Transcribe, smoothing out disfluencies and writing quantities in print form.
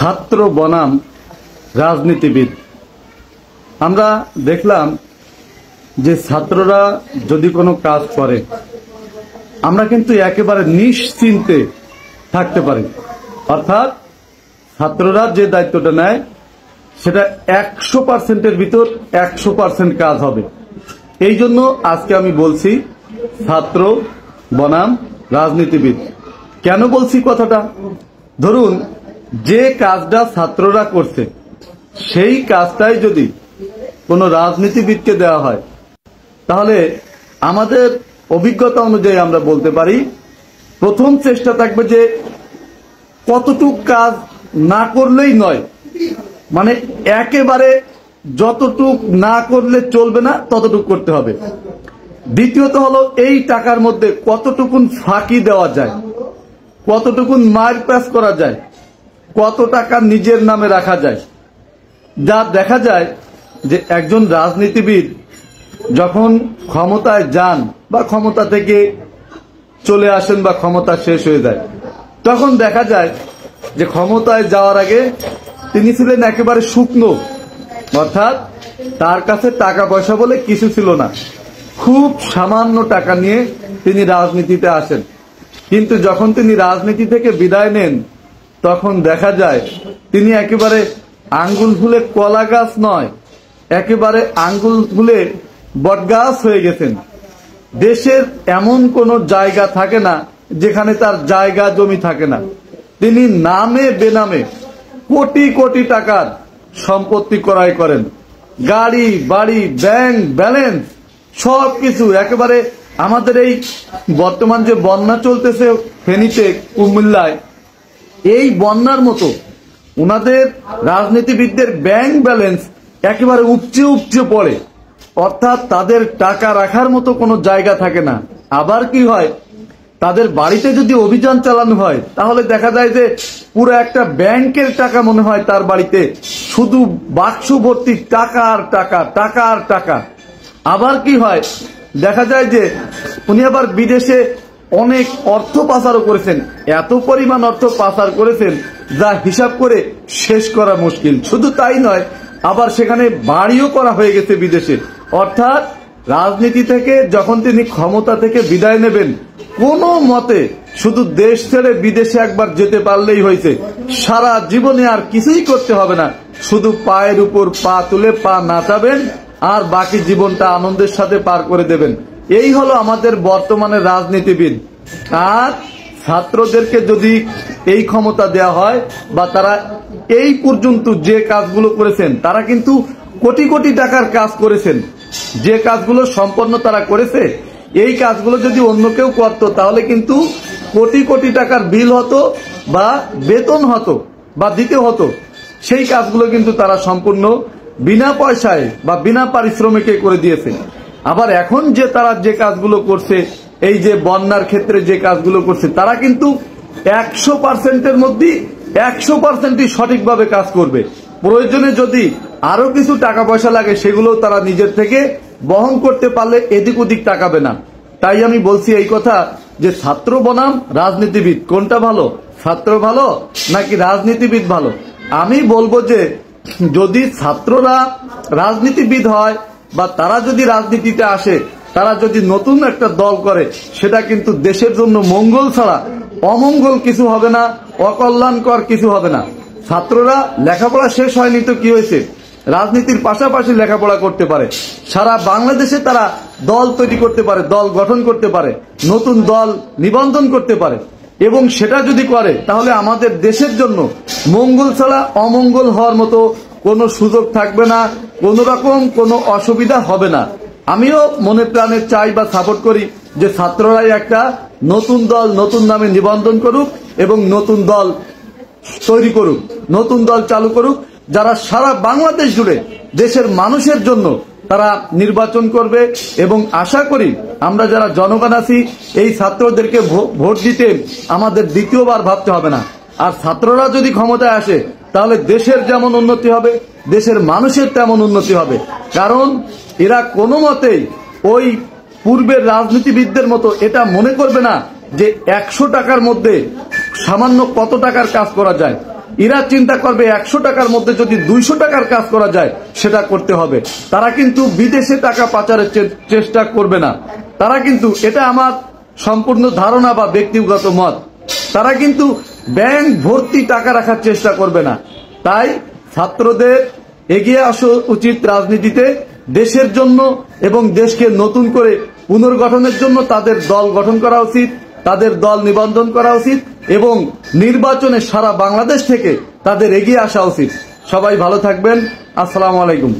ছাত্র বনাম রাজনীতিবিদ। আমরা দেখলাম যে ছাত্ররা যদি কোনো কাজ করে আমরা কিন্তু একেবারে নিশ্চিন্তে থাকতে পারি, অর্থাৎ ছাত্ররা যে দায়িত্বটা নেয় সেটা 100%-এর ভিতর 100% কাজ হবে। এই জন্য আজকে আমি বলছি ছাত্র বনাম রাজনীতিবিদ। কেন বলছি কথাটা? ধরুন যে কাজটা ছাত্ররা করছে সেই কাজটাই যদি কোনো রাজনীতিবিদকে দেওয়া হয় তাহলে আমাদের অভিজ্ঞতা অনুযায়ী আমরা বলতে পারি প্রথম চেষ্টা থাকবে যে কতটুক কাজ না করলেই নয়, মানে একেবারে যতটুক না করলে চলবে না ততটুক করতে হবে। দ্বিতীয়ত হলো এই টাকার মধ্যে কতটুকুন ফাঁকি দেওয়া যায়, কতটুকুন মারপ্যাচ করা যায়, কত টাকা নিজের নামে রাখা যায়। যা দেখা যায় যে একজন রাজনীতিবিদ যখন ক্ষমতায় যান বা ক্ষমতা থেকে চলে আসেন বা ক্ষমতা শেষ হয়ে যায়, তখন দেখা যায় যে ক্ষমতায় যাওয়ার আগে তিনি ছিলেন একেবারে শুকনো, অর্থাৎ তার কাছে টাকা পয়সা বলে কিছু ছিল না, খুব সামান্য টাকা নিয়ে তিনি রাজনীতিতে আসেন। কিন্তু যখন তিনি রাজনীতি থেকে বিদায় নেন তখন দেখা যায় তিনি একেবারে আঙ্গুল ফুলে কলা গাছ নয়, একেবারে আঙ্গুল ফুলে বটগাছ হয়ে গেছেন। দেশের এমন কোনো জায়গা থাকে না যেখানে তার জায়গা জমি থাকে না। তিনি নামে বেনামে কোটি কোটি টাকার সম্পত্তি ক্রয় করেন, গাড়ি বাড়ি ব্যাংক ব্যালেন্স সবকিছু। একেবারে আমাদের এই বর্তমান যে বন্যা চলতেছে ফেনীতে কুমিল্লায়, এই বন্যার মতো ওনাদের রাজনীতিবিদদের ব্যাংক ব্যালেন্স একেবারে উপচে উপচে পড়ে, অর্থাৎ তাদের টাকা রাখার মতো কোনো জায়গা থাকে না। আবার কি হয়, তাদের বাড়িতে যদি অভিযান চালানো হয় তাহলে দেখা যায় যে পুরো একটা ব্যাংকের টাকা মনে হয় তার বাড়িতে, শুধু বাক্স ভর্তি টাকা আর টাকা, টাকা আর টাকা। আবার কি হয়, দেখা যায় যে উনি আবার বিদেশে অনেক অর্থ পাচারও করেছেন, এত পরিমাণ অর্থ পাচার করেছেন যা হিসাব করে শেষ করা মুশকিল। শুধু তাই নয়, আবার সেখানে বাড়িও করা হয়ে গেছে বিদেশে। অর্থাৎ রাজনীতি থেকে যখন তিনি ক্ষমতা থেকে বিদায় নেবেন কোনো মতে শুধু দেশ ছেড়ে বিদেশে একবার যেতে পারলেই হয়েছে, সারা জীবনে আর কিছুই করতে হবে না, শুধু পায়ের উপর পা তুলে পা নাচাবেন আর বাকি জীবনটা আনন্দের সাথে পার করে দেবেন। এই হলো আমাদের বর্তমানের রাজনীতিবিদ। আর ছাত্রদেরকে যদি এই ক্ষমতা দেওয়া হয় বা তারা এই পর্যন্ত যে কাজগুলো করেছেন, তারা কিন্তু কোটি কোটি টাকার কাজ করেছেন, যে কাজগুলো সম্পন্ন তারা করেছে এই কাজগুলো যদি অন্য কেউ করত তাহলে কিন্তু কোটি কোটি টাকার বিল হতো বা বেতন হতো বা দিতে হতো। সেই কাজগুলো কিন্তু তারা সম্পূর্ণ বিনা পয়সায় বা বিনা পারিশ্রমিকে করে দিয়েছে। আবার এখন যে তারা যে কাজগুলো করছে, এই যে বন্যার ক্ষেত্রে যে কাজগুলো করছে, তারা কিন্তু 100%-এর মধ্যে 100%ই সঠিকভাবে কাজ করবে। প্রয়োজনে যদি আরো কিছু টাকা পয়সা লাগে সেগুলো তারা নিজের থেকে বহন করতে পারলে এদিক ওদিক তাকাবে না। তাই আমি বলছি এই কথা যে ছাত্র বনাম রাজনীতিবিদ, কোনটা ভালো? ছাত্র ভালো নাকি রাজনীতিবিদ ভালো? আমি বলবো যে যদি ছাত্ররা রাজনীতিবিদ হয় বা তারা যদি রাজনীতিতে আসে, তারা যদি নতুন একটা দল করে, সেটা কিন্তু দেশের জন্য মঙ্গল ছাড়া অমঙ্গল কিছু হবে না, অকল্যাণকর কিছু হবে না। ছাত্ররা লেখাপড়া শেষ হয়নি তো কি হয়েছে, রাজনীতির পাশাপাশি লেখাপড়া করতে পারে, সারা বাংলাদেশে তারা দল তৈরি করতে পারে, দল গঠন করতে পারে, নতুন দল নিবন্ধন করতে পারে। এবং সেটা যদি করে তাহলে আমাদের দেশের জন্য মঙ্গল ছাড়া অমঙ্গল হওয়ার মতো কোনো সুযোগ থাকবে না, কোনো রকম কোনো অসুবিধা হবে না। আমিও মনে প্রাণে চাই বা সাপোর্ট করি যে ছাত্ররাই একটা নতুন দল নতুন নামে নিবন্ধন করুক এবং নতুন দল তৈরি করুক, নতুন দল চালু করুক, যারা সারা বাংলাদেশ জুড়ে দেশের মানুষের জন্য তারা নির্বাচন করবে। এবং আশা করি আমরা যারা জনগণ আছি এই ছাত্রদেরকে ভোট দিতে আমাদের দ্বিতীয়বার ভাবতে হবে না। আর ছাত্ররা যদি ক্ষমতায় আসে তাহলে দেশের যেমন উন্নতি হবে, দেশের মানুষের তেমন উন্নতি হবে। কারণ এরা কোনো মতেই ওই পূর্বের রাজনীতিবিদদের মতো এটা মনে করবে না যে 100 টাকার মধ্যে সামান্য কত টাকার কাজ করা যায়। এরা চিন্তা করবে 100 টাকার মধ্যে যদি 200 টাকার কাজ করা যায় সেটা করতে হবে। তারা কিন্তু বিদেশে টাকা পাচারের চেষ্টা করবে না। তারা কিন্তু, এটা আমার সম্পূর্ণ ধারণা বা ব্যক্তিগত মত, তারা কিন্তু ব্যাংক ভর্তি টাকা রাখার চেষ্টা করবে না। তাই ছাত্রদের এগিয়ে আসা উচিত রাজনীতিতে, দেশের জন্য এবং দেশকে নতুন করে পুনর্গঠনের জন্য তাদের দল গঠন করা উচিত, তাদের দল নিবন্ধন করা উচিত এবং নির্বাচনে সারা বাংলাদেশ থেকে তাদের এগিয়ে আসা উচিত। সবাই ভালো থাকবেন। আসসালামু আলাইকুম।